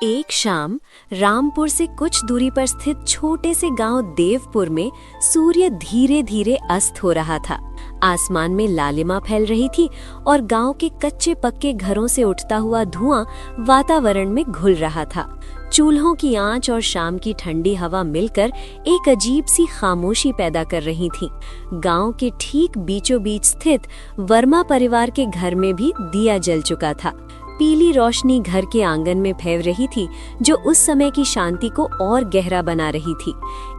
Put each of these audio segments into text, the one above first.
एक शाम रामपुर से कुछ दूरी पर स्थित छोटे से गांव देवपुर में सूर्य धीरे धीरे अस्त हो रहा था। आसमान में लालिमा फैल रही थी और गांव के कच्चे पक्के घरों से उठता हुआ धुआं वातावरण में घुल रहा था। चूल्हों की आंच और शाम की ठंडी हवा मिलकर एक अजीब सी खामोशी पैदा कर रही थी। गांव के ठीक बीचों बीच स्थित वर्मा परिवार के घर में भी दिया जल चुका था। पीली रोशनी घर के आंगन में फैल रही थी, जो उस समय की शांति को और गहरा बना रही थी।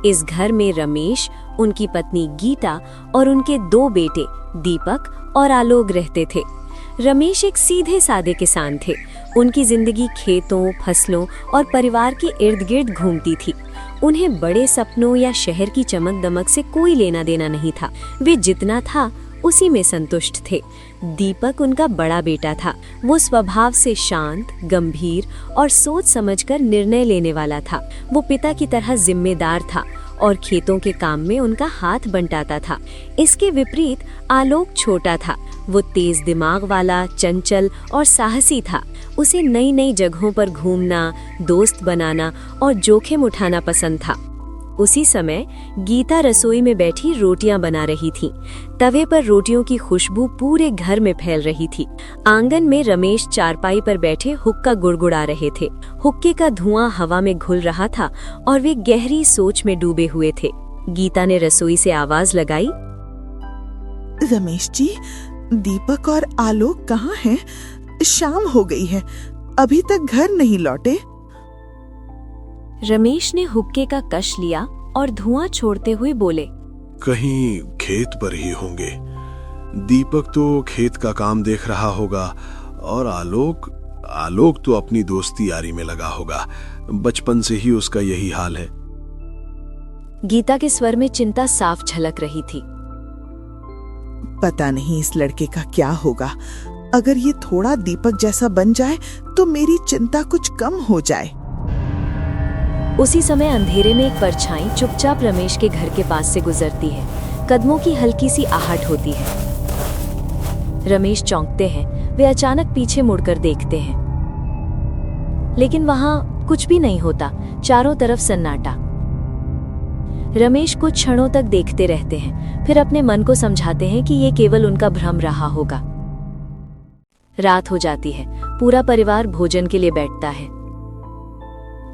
इस घर में रमेश, उनकी पत्नी गीता और उनके दो बेटे दीपक और आलोक रहते थे। रमेश एक सीधे सादे किसान थे। उनकी जिंदगी खेतों, फसलों और परिवार के इर्द गिर्द घूमती थी। उन्हें बड़े सपनों या शहर की चमक दमक से कोई लेना देना नहीं था। वे जितना था उसी में संतुष्ट थे। दीपक उनका बड़ा बेटा था। वो स्वभाव से शांत, गंभीर और सोच समझकर निर्णय लेने वाला था। वो पिता की तरह जिम्मेदार था और खेतों के काम में उनका हाथ बंटाता था। इसके विपरीत आलोक छोटा था। वो तेज दिमाग वाला, चंचल और साहसी था। उसे नई नई जगहों पर घूमना, दोस्त बनाना और जोखिम उठाना पसंद था। उसी समय गीता रसोई में बैठी रोटियां बना रही थी। तवे पर रोटियों की खुशबू पूरे घर में फैल रही थी। आंगन में रमेश चारपाई पर बैठे हुक्का गुड़गुड़ा रहे थे। हुक्के का धुआं हवा में घुल रहा था और वे गहरी सोच में डूबे हुए थे। गीता ने रसोई से आवाज लगाई, रमेश जी, दीपक और आलोक कहाँ हैं? शाम हो गई है, अभी तक घर नहीं लौटे। रमेश ने हुक्के का कश लिया और धुआं छोड़ते हुए बोले, कहीं खेत पर ही होंगे। दीपक तो खेत का काम देख रहा होगा और आलोक तो अपनी दोस्ती यारी में लगा होगा। बचपन से ही उसका यही हाल है। गीता के स्वर में चिंता साफ झलक रही थी। पता नहीं इस लड़के का क्या होगा। अगर ये थोड़ा दीपक जैसा बन जाए तो मेरी चिंता कुछ कम हो जाए। उसी समय अंधेरे में एक परछाई चुपचाप रमेश के घर के पास से गुजरती है। कदमों की हल्की सी आहट होती है। रमेश चौंकते हैं। वे अचानक पीछे मुड़कर देखते हैं, लेकिन वहां कुछ भी नहीं होता। चारों तरफ सन्नाटा। रमेश कुछ क्षणों तक देखते रहते हैं, फिर अपने मन को समझाते हैं कि ये केवल उनका भ्रम रहा होगा। रात हो जाती है। पूरा परिवार भोजन के लिए बैठता है।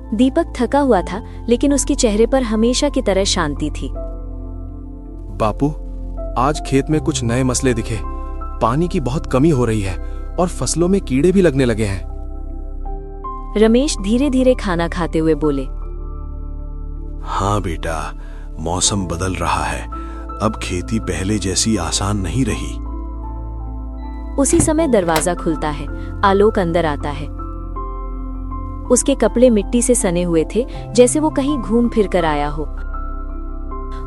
दीपक थका हुआ था, लेकिन उसके चेहरे पर हमेशा की तरह शांति थी। बापू, आज खेत में कुछ नए मसले दिखे। पानी की बहुत कमी हो रही है और फसलों में कीड़े भी लगने लगे हैं। रमेश धीरे धीरे खाना खाते हुए बोले, हाँ बेटा, मौसम बदल रहा है। अब खेती पहले जैसी आसान नहीं रही। उसी समय दरवाजा खुलता है। आलोक अंदर आता है। उसके कपड़े मिट्टी से सने हुए थे, जैसे वो कहीं घूम फिर कर आया हो।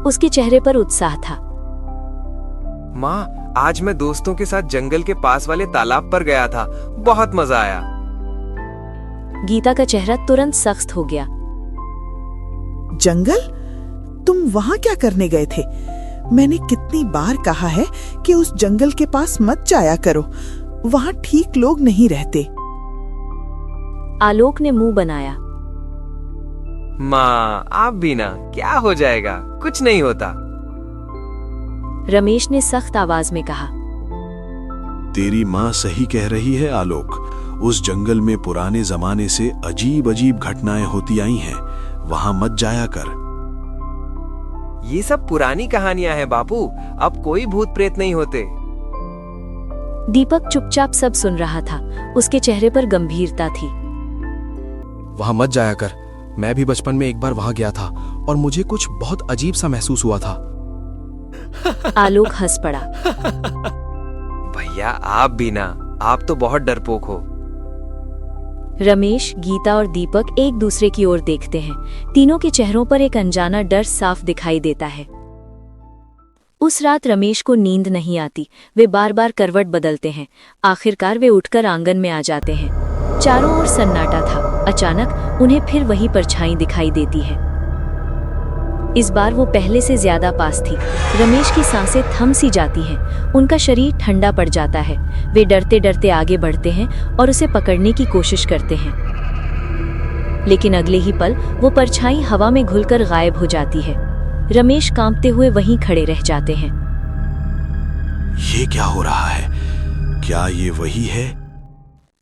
उसके चेहरे पर उत्साह था। माँ, आज मैं दोस्तों के साथ जंगल के पास वाले तालाब पर गया था। बहुत मजा आया। गीता का चेहरा तुरंत सख्त हो गया। जंगल? तुम वहां क्या करने गए थे? मैंने कितनी बार कहा है कि उस जंगल के पास मत जाया करो। वहां ठीक लोग नहीं रहते। आलोक ने मुंह बनाया। माँ, आप भी ना, क्या हो जाएगा, कुछ नहीं होता। रमेश ने सख्त आवाज में कहा, तेरी माँ सही कह रही है आलोक। उस जंगल में पुराने जमाने से अजीब अजीब घटनाएं होती आई हैं। वहां मत जाया कर। ये सब पुरानी कहानियां हैं बापू। अब कोई भूत प्रेत नहीं होते। दीपक चुपचाप सब सुन रहा था। उसके चेहरे पर गंभीरता थी। वहां मत जाया कर। मैं भी बचपन में एक बार वहां गया था और मुझे कुछ बहुत अजीब सा महसूस हुआ था। आलोक हंस पड़ा। भैया, आप भी ना, आप तो बहुत डरपोक हो। रमेश, गीता और दीपक एक दूसरे की ओर देखते हैं। तीनों के चेहरों पर एक अनजाना डर साफ दिखाई देता है। उस रात रमेश को नींद नहीं आती। वे बार बार करवट बदलते हैं। आखिरकार वे उठकर आंगन में आ जाते हैं। चारों ओर सन्नाटा था। अचानक उन्हें फिर वही परछाई दिखाई देती है। इस बार वो पहले से ज्यादा पास थी। रमेश की सांसें थम सी जाती हैं। उनका शरीर ठंडा पड़ जाता है। वे डरते डरते आगे बढ़ते हैं और उसे पकड़ने की कोशिश करते हैं। लेकिन अगले ही पल वो परछाई हवा में घुलकर गायब हो जाती है। रमेश कांपते हुए वहीं खड़े रह जाते हैं। ये क्या हो रहा है? क्या ये वही है?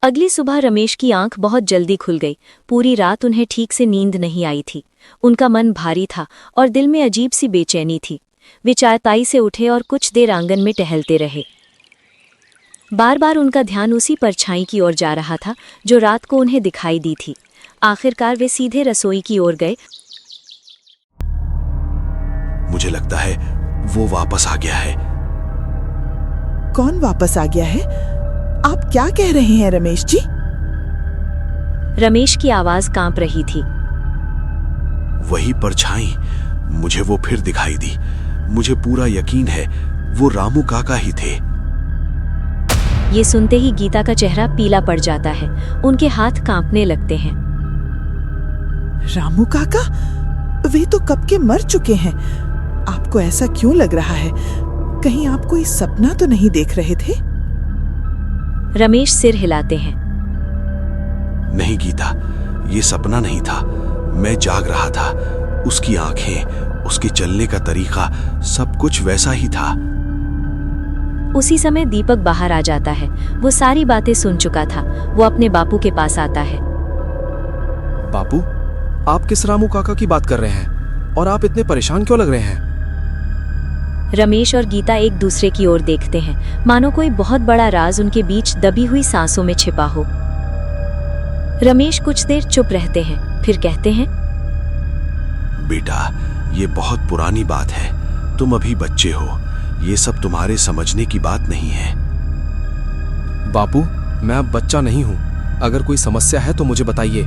अगली सुबह रमेश की आंख बहुत जल्दी खुल गई। पूरी रात उन्हें ठीक से नींद नहीं आई थी। उनका मन भारी था और दिल में अजीब सी बेचैनी थी। वे चारपाई से उठे और कुछ देर आंगन में टहलते रहे। बार बार उनका ध्यान उसी परछाई की ओर जा रहा था जो रात को उन्हें दिखाई दी थी। आखिरकार वे सीधे रसोई की ओर गए। मुझे लगता है वो वापस आ गया है। कौन वापस आ गया है? आप क्या कह रहे हैं रमेश जी? रमेश की आवाज कांप रही थी। वही परछाई मुझे वो फिर दिखाई दी। मुझे पूरा यकीन है वो रामू काका ही थे। ये सुनते ही गीता का चेहरा पीला पड़ जाता है। उनके हाथ कांपने लगते हैं। रामू काका? वे तो कब के मर चुके हैं। आपको ऐसा क्यों लग रहा है? कहीं आप कोई सपना तो नहीं देख रहे थे? रमेश सिर हिलाते हैं। नहीं गीता, ये सपना नहीं था। मैं जाग रहा था। उसकी आंखें, उसके चलने का तरीका, सब कुछ वैसा ही था। उसी समय दीपक बाहर आ जाता है। वो सारी बातें सुन चुका था। वो अपने बापू के पास आता है। बापू, आप किस रामू काका की बात कर रहे हैं और आप इतने परेशान क्यों लग रहे हैं? रमेश और गीता एक दूसरे की ओर देखते हैं, मानो कोई बहुत बड़ा राज उनके बीच दबी हुई सांसों में छिपा हो। रमेश कुछ देर चुप रहते हैं, फिर कहते हैं, बेटा, ये बहुत पुरानी बात है। तुम अभी बच्चे हो। ये सब तुम्हारे समझने की बात नहीं है। बापू, मैं अब बच्चा नहीं हूँ। अगर कोई समस्या है तो मुझे बताइए।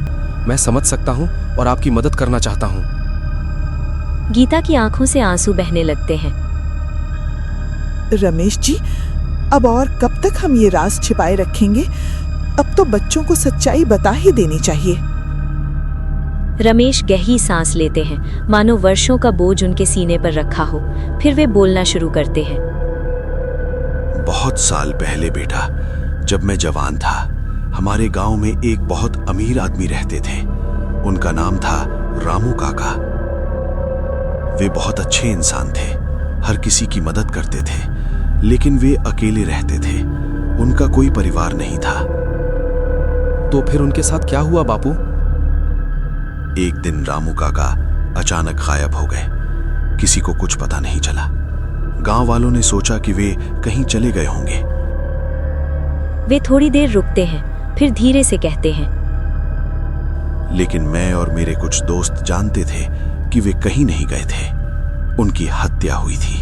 मैं समझ सकता हूँ और आपकी मदद करना चाहता हूँ। गीता की आंखों से आंसू बहने लगते हैं। रमेश जी, अब और कब तक हम ये राज छिपाए रखेंगे? अब तो बच्चों को सच्चाई बता ही देनी चाहिए। रमेश गहरी सांस लेते हैं, मानो वर्षों का बोझ उनके सीने पर रखा हो। फिर वे बोलना शुरू करते हैं। बहुत साल पहले बेटा, जब मैं जवान था, हमारे गांव में एक बहुत अमीर आदमी रहते थे। उनका नाम था रामू काका। वे बहुत अच्छे इंसान थे, हर किसी की मदद करते थे, लेकिन वे अकेले रहते थे। उनका कोई परिवार नहीं था। तो फिर उनके साथ क्या हुआ बापू? एक दिन रामू काका अचानक गायब हो गए। किसी को कुछ पता नहीं चला। गांव वालों ने सोचा कि वे कहीं चले गए होंगे। वे थोड़ी देर रुकते हैं, फिर धीरे से कहते हैं, लेकिन मैं और मेरे कुछ दोस्त जानते थे कि वे कहीं नहीं गए थे। उनकी हत्या हुई थी।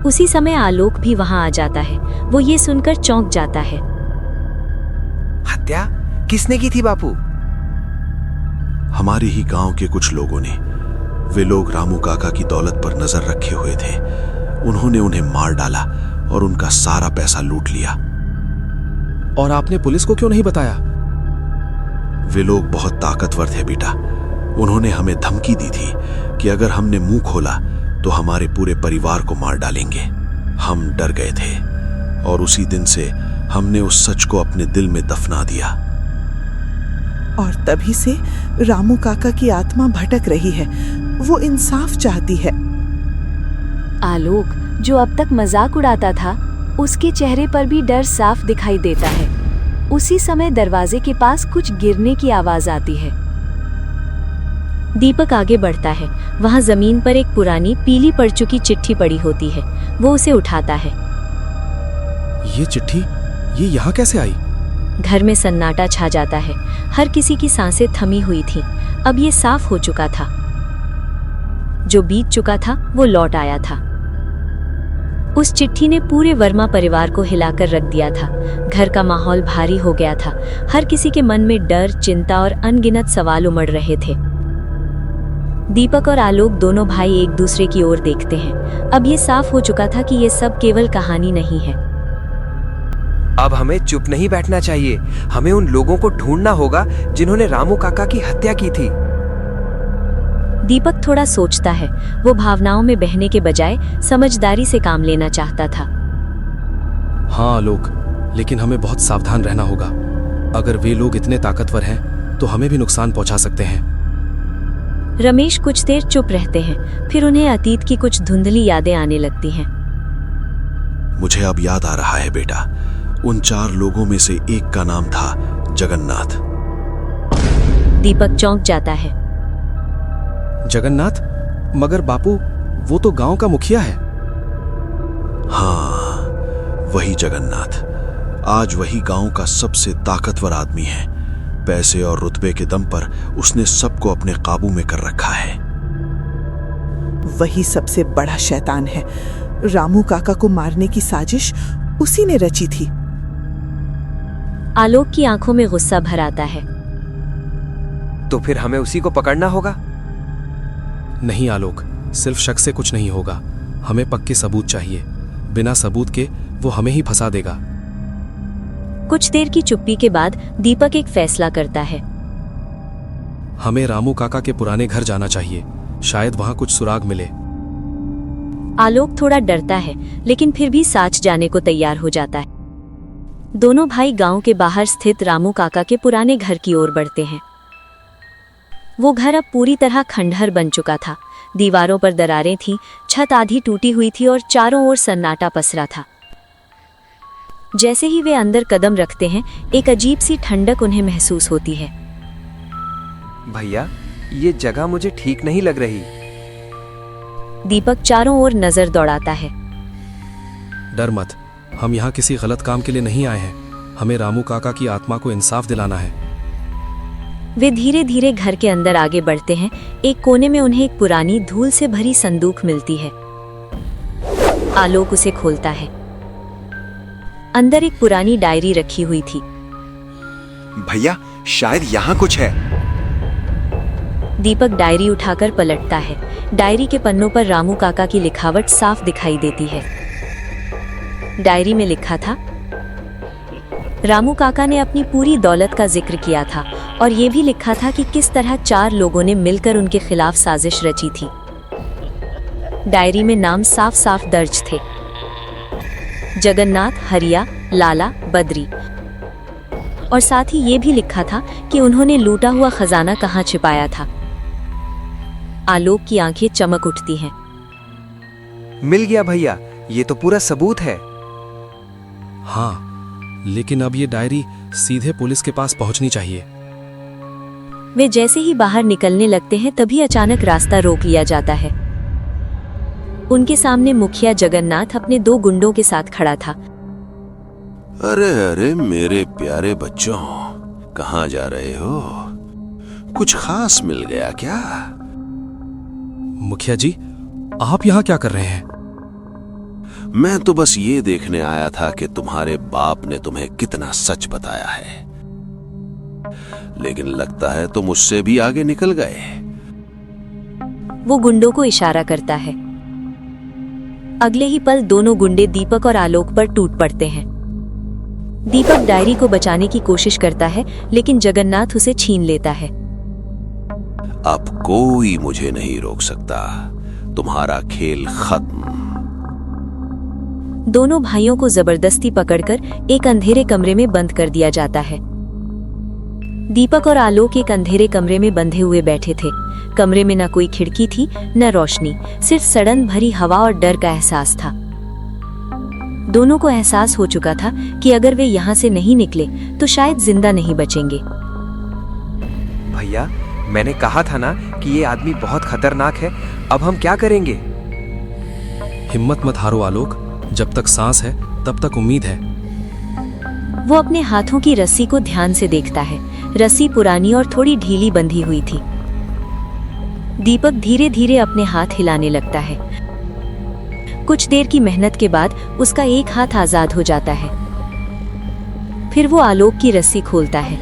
उसी समय आलोक भी वहां आ जाता है। वो ये सुनकर चौंक जाता है। हत्या किसने की थी बापू? हमारे ही गांव के कुछ लोगों ने। वे लोग रामू काका की दौलत पर नजर रखे हुए थे। उन्होंने उन्हें मार डाला और उनका सारा पैसा लूट लिया। और आपने पुलिस को क्यों नहीं बताया? वे लोग बहुत ताकतवर थे बेटा। उन्होंने हमें धमकी दी थी कि अगर हमने मुंह खोला तो हमारे पूरे परिवार को मार डालेंगे। हम डर गए थे और उसी दिन से हमने उस सच को अपने दिल में दफना दिया। और तभी से रामू काका की आत्मा भटक रही है। वो इंसाफ चाहती है। आलोक, जो अब तक मजाक उड़ाता था, उसके चेहरे पर भी डर साफ दिखाई देता है। उसी समय दरवाजे के पास कुछ गिरने की आवाज आती है। दीपक आगे बढ़ता है। वहां जमीन पर एक पुरानी पीली पड़ चुकी चिट्ठी पड़ी होती है। वो उसे उठाता है। ये चिट्ठी, ये यहाँ कैसे आई? घर में सन्नाटा छा जाता है। हर किसी की सांसें थमी हुई थीं। अब ये साफ हो चुका था। जो बीत चुका था वो लौट आया था। उस चिट्ठी ने पूरे वर्मा परिवार को हिलाकर रख दिया था। घर का माहौल भारी हो गया था। हर किसी के मन में डर, चिंता और अनगिनत सवाल उमड़ रहे थे। दीपक और आलोक दोनों भाई एक दूसरे की ओर देखते हैं। अब ये साफ हो चुका था कि ये सब केवल कहानी नहीं है। अब हमें चुप नहीं बैठना चाहिए। हमें उन लोगों को ढूंढना होगा जिन्होंने रामू काका की हत्या की थी। दीपक थोड़ा सोचता है। वो भावनाओं में बहने के बजाय समझदारी से काम लेना चाहता था। हाँ आलोक, लेकिन हमें बहुत सावधान रहना होगा। अगर वे लोग इतने ताकतवर हैं तो हमें भी नुकसान पहुंचा सकते हैं। रमेश कुछ देर चुप रहते हैं, फिर उन्हें अतीत की कुछ धुंधली यादें आने लगती हैं। मुझे अब याद आ रहा है बेटा, उन 4 लोगों में से एक का नाम था जगन्नाथ। दीपक चौंक जाता है। जगन्नाथ? मगर बापू, वो तो गांव का मुखिया है। हाँ, वही जगन्नाथ। आज वही गांव का सबसे ताकतवर आदमी है। पैसे और रुतबे के दम पर उसने सबको अपने काबू में कर रखा है। वही सबसे बड़ा शैतान है। रामू काका को मारने की साजिश उसी ने रची थी। आलोक की आंखों में गुस्सा भर आता है। तो फिर हमें उसी को पकड़ना होगा। नहीं आलोक, सिर्फ शक से कुछ नहीं होगा। हमें पक्के सबूत चाहिए। बिना सबूत के वो हमें ही फंसा देगा। कुछ देर की चुप्पी के बाद दीपक एक फैसला करता है। हमें रामू काका के पुराने घर जाना चाहिए, शायद वहां कुछ सुराग मिले। आलोक थोड़ा डरता है, लेकिन फिर भी साथ जाने को तैयार हो जाता है। दोनों भाई गांव के बाहर स्थित रामू काका के पुराने घर की ओर बढ़ते हैं। वो घर अब पूरी तरह खंडहर बन चुका था। दीवारों पर दरारें थीं, छत आधी टूटी हुई थी और चारों ओर सन्नाटा पसरा था। जैसे ही वे अंदर कदम रखते हैं, एक अजीब सी ठंडक उन्हें महसूस होती है। भैया, ये जगह मुझे ठीक नहीं लग रही। दीपक चारों ओर नजर दौड़ाता है। डर मत, हम यहाँ किसी गलत काम के लिए नहीं आए हैं। हमें रामू काका की आत्मा को इंसाफ दिलाना है। वे धीरे धीरे घर के अंदर आगे बढ़ते हैं। एक कोने में उन्हें एक पुरानी धूल से भरी संदूक मिलती है। आलोक उसे खोलता है। अंदर एक पुरानी डायरी रखी हुई थी। भैया, शायद यहाँ कुछ है। दीपक डायरी उठाकर पलटता है। डायरी के पन्नों पर रामू काका की लिखावट साफ दिखाई देती है। डायरी में लिखा था, रामू काका ने अपनी पूरी दौलत का जिक्र किया था और ये भी लिखा था कि किस तरह 4 लोगों ने मिलकर उनके खिलाफ साजिश रची थी। डायरी में नाम साफ साफ दर्ज थे, जगन्नाथ, हरिया, लाला, बद्री, और साथ ही ये भी लिखा था कि उन्होंने लूटा हुआ खजाना कहाँ छिपाया था। आलोक की आंखें चमक उठती हैं। मिल गया भैया, ये तो पूरा सबूत है। हाँ, लेकिन अब ये डायरी सीधे पुलिस के पास पहुंचनी चाहिए। वे जैसे ही बाहर निकलने लगते हैं, तभी अचानक रास्ता रोक लिया जाता है। उनके सामने मुखिया जगन्नाथ अपने 2 गुंडों के साथ खड़ा था। अरे अरे मेरे प्यारे बच्चों, कहाँ जा रहे हो? कुछ खास मिल गया क्या? मुखिया जी, आप यहाँ क्या कर रहे हैं? मैं तो बस ये देखने आया था कि तुम्हारे बाप ने तुम्हें कितना सच बताया है, लेकिन लगता है तुम उससे भी आगे निकल गए। वो गुंडों को इशारा करता है। अगले ही पल दोनों गुंडे दीपक और आलोक पर टूट पड़ते हैं। दीपक डायरी को बचाने की कोशिश करता है, लेकिन जगन्नाथ उसे छीन लेता है। अब कोई मुझे नहीं रोक सकता, तुम्हारा खेल खत्म। दोनों भाइयों को जबरदस्ती पकड़कर एक अंधेरे कमरे में बंद कर दिया जाता है। दीपक और आलोक एक अंधेरे कमरे में बंधे हुए बैठे थे। कमरे में न कोई खिड़की थी, न रोशनी, सिर्फ सड़न भरी हवा और डर का एहसास था। दोनों को एहसास हो चुका था कि अगर वे यहाँ से नहीं निकले तो शायद जिंदा नहीं बचेंगे। भैया, मैंने कहा था ना कि ये आदमी बहुत खतरनाक है। अब हम क्या करेंगे? हिम्मत मत हारो आलोक, जब तक सांस है तब तक उम्मीद है। वो अपने हाथों की रस्सी को ध्यान से देखता है। रस्सी पुरानी और थोड़ी ढीली बंधी हुई थी। दीपक धीरे धीरे अपने हाथ हिलाने लगता है। कुछ देर की मेहनत के बाद उसका एक हाथ आजाद हो जाता है। फिर वो आलोक की रस्सी खोलता है।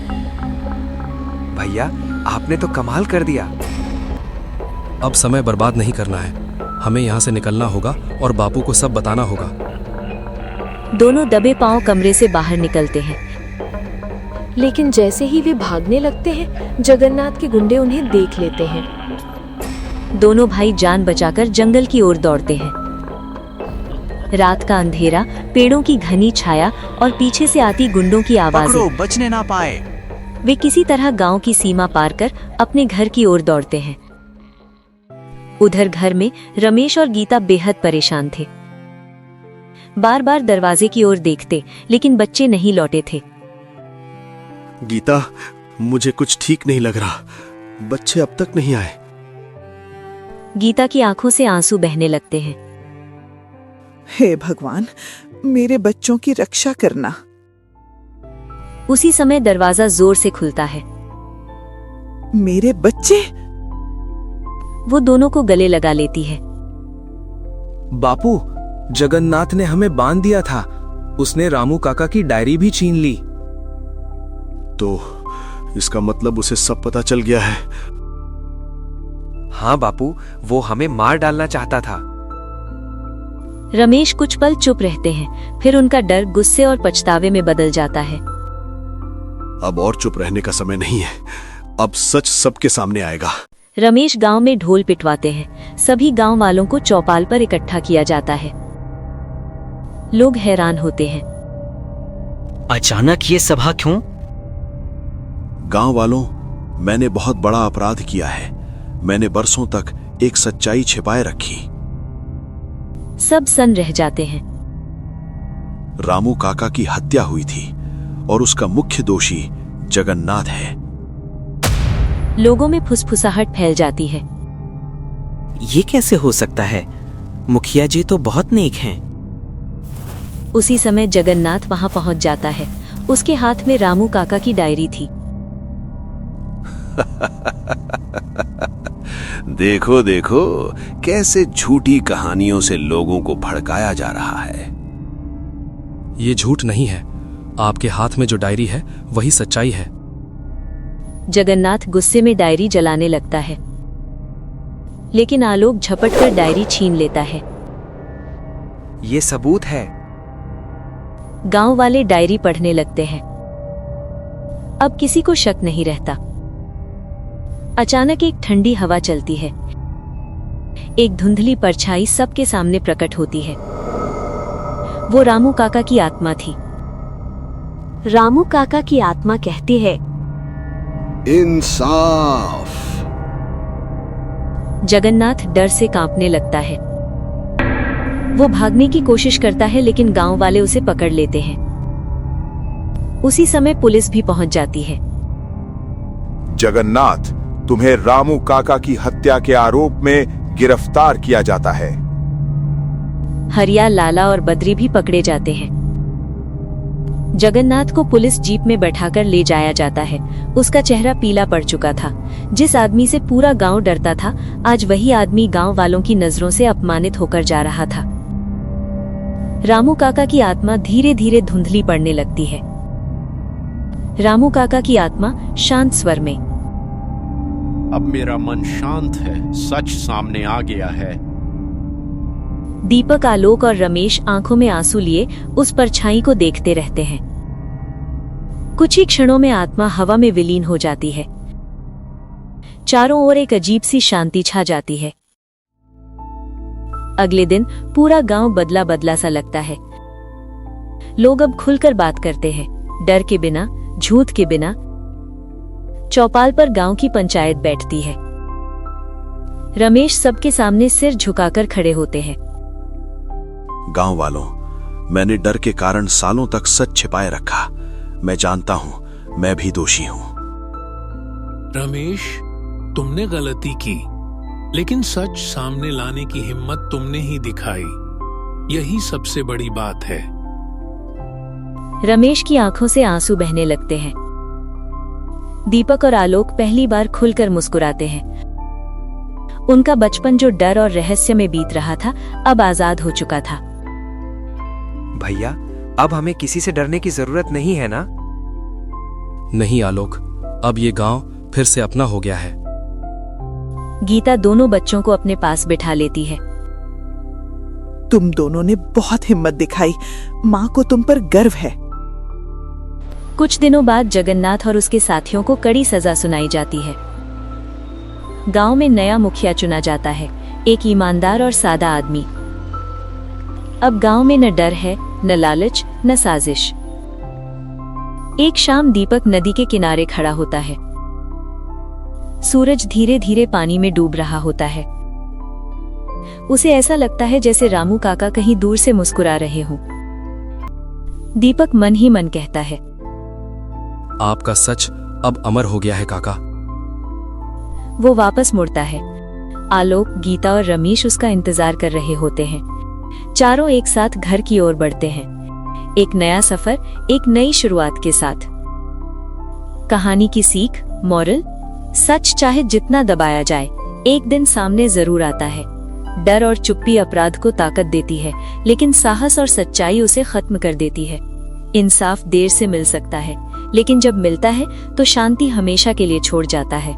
भैया, आपने तो कमाल कर दिया। अब समय बर्बाद नहीं करना है, हमें यहाँ से निकलना होगा और बापू को सब बताना होगा। दोनों दबे पांव कमरे से बाहर निकलते हैं। लेकिन जैसे ही वे भागने लगते हैं, जगन्नाथ के गुंडे उन्हें देख लेते हैं। दोनों भाई जान बचाकर जंगल की ओर दौड़ते हैं। रात का अंधेरा, पेड़ों की घनी छाया और पीछे से आती गुंडों की आवाजें। बचने ना पाए। वे किसी तरह गांव की सीमा पार कर अपने घर की ओर दौड़ते हैं। उधर घर में रमेश और गीता बेहद परेशान थे। बार बार दरवाजे की ओर देखते, लेकिन बच्चे नहीं लौटे थे। गीता, मुझे कुछ ठीक नहीं लग रहा। बच्चे अब तक नहीं आए। गीता की आंखों से आंसू बहने लगते हैं। हे भगवान, मेरे बच्चों की रक्षा करना। उसी समय दरवाजा जोर से खुलता है। मेरे बच्चे! वो दोनों को गले लगा लेती है। बापू, जगन्नाथ ने हमें बांध दिया था। उसने रामू काका की डायरी भी छीन ली। तो इसका मतलब उसे सब पता चल गया है। हाँ बापू, वो हमें मार डालना चाहता था। रमेश कुछ पल चुप रहते हैं, फिर उनका डर गुस्से और पछतावे में बदल जाता है। अब और चुप रहने का समय नहीं है। अब सच सबके सामने आएगा। रमेश गांव में ढोल पिटवाते हैं। सभी गांव वालों को चौपाल पर इकट्ठा किया जाता है। लोग हैरान होते हैं। अचानक ये सभा क्यों? गांव वालों, मैंने बहुत बड़ा अपराध किया है। मैंने बरसों तक एक सच्चाई छिपाए रखी। सब सन्न रह जाते हैं। रामू काका की हत्या हुई थी और उसका मुख्य दोषी जगन्नाथ है। लोगों में फुसफुसाहट फैल जाती है। ये कैसे हो सकता है? मुखिया जी तो बहुत नेक हैं। उसी समय जगन्नाथ वहां पहुंच जाता है। उसके हाथ में रामू काका की डायरी थी। देखो देखो, कैसे झूठी कहानियों से लोगों को भड़काया जा रहा है। ये झूठ नहीं है। आपके हाथ में जो डायरी है वही सच्चाई है। जगन्नाथ गुस्से में डायरी जलाने लगता है, लेकिन आलोक झपट कर डायरी छीन लेता है। ये सबूत है। गांव वाले डायरी पढ़ने लगते हैं। अब किसी को शक नहीं रहता। अचानक एक ठंडी हवा चलती है। एक धुंधली परछाई सबके सामने प्रकट होती है। वो रामू काका की आत्मा थी। रामू काका की आत्मा कहती है, इंसाफ। जगन्नाथ डर से कांपने लगता है। वो भागने की कोशिश करता है, लेकिन गांव वाले उसे पकड़ लेते हैं। उसी समय पुलिस भी पहुंच जाती है। जगन्नाथ, तुम्हें रामू काका की हत्या के आरोप में गिरफ्तार किया जाता है। हरिया, लाला और बद्री भी पकड़े जाते हैं। जगन्नाथ को पुलिस जीप में बैठाकर ले जाया जाता है। उसका चेहरा पीला पड़ चुका था। जिस आदमी से पूरा गांव डरता था, आज वही आदमी गांव वालों की नजरों से अपमानित होकर जा रहा था। रामू काका की आत्मा धीरे धीरे धुंधली पड़ने लगती है। रामू काका की आत्मा शांत स्वर में, अब मेरा मन शांत है, सच सामने आ गया है। दीपक, आलोक और रमेश आंखों में आंसू लिए उस परछाई को देखते रहते हैं। कुछ ही क्षणों में आत्मा हवा में विलीन हो जाती है। चारों ओर एक अजीब सी शांति छा जाती है। अगले दिन पूरा गांव बदला बदला सा लगता है। लोग अब खुलकर बात करते हैं, डर के बिना, झूठ के बिना। चौपाल पर गांव की पंचायत बैठती है। रमेश सबके सामने सिर झुकाकर खड़े होते हैं। गांव वालों, मैंने डर के कारण सालों तक सच छिपाए रखा। मैं जानता हूं, मैं भी दोषी हूं। रमेश, तुमने गलती की, लेकिन सच सामने लाने की हिम्मत तुमने ही दिखाई। यही सबसे बड़ी बात है। रमेश की आंखों से आंसू बहने लगते हैं। दीपक और आलोक पहली बार खुलकर मुस्कुराते हैं। उनका बचपन जो डर और रहस्य में बीत रहा था, अब आजाद हो चुका था। भैया, अब हमें किसी से डरने की जरूरत नहीं है ना? नहीं आलोक, अब ये गांव फिर से अपना हो गया है। गीता दोनों बच्चों को अपने पास बिठा लेती है। तुम दोनों ने बहुत हिम्मत दिखाई। माँ को तुम पर गर्व है। कुछ दिनों बाद जगन्नाथ और उसके साथियों को कड़ी सजा सुनाई जाती है। गांव में नया मुखिया चुना जाता है, एक ईमानदार और सादा आदमी। अब गांव में न डर है, न लालच, न साजिश। एक शाम दीपक नदी के किनारे खड़ा होता है। सूरज धीरे धीरे पानी में डूब रहा होता है। उसे ऐसा लगता है जैसे रामू काका कहीं दूर से मुस्कुरा रहे हों। दीपक मन ही मन कहता है, आपका सच अब अमर हो गया है काका। वो वापस मुड़ता है। आलोक, गीता और रमेश उसका इंतजार कर रहे होते हैं। चारों एक साथ घर की ओर बढ़ते हैं, एक नया सफर, एक नई शुरुआत के साथ। कहानी की सीख, मॉरल, सच चाहे जितना दबाया जाए एक दिन सामने जरूर आता है। डर और चुप्पी अपराध को ताकत देती है, लेकिन साहस और सच्चाई उसे खत्म कर देती है। इंसाफ देर से मिल सकता है, लेकिन जब मिलता है तो शांति हमेशा के लिए छोड़ जाता है।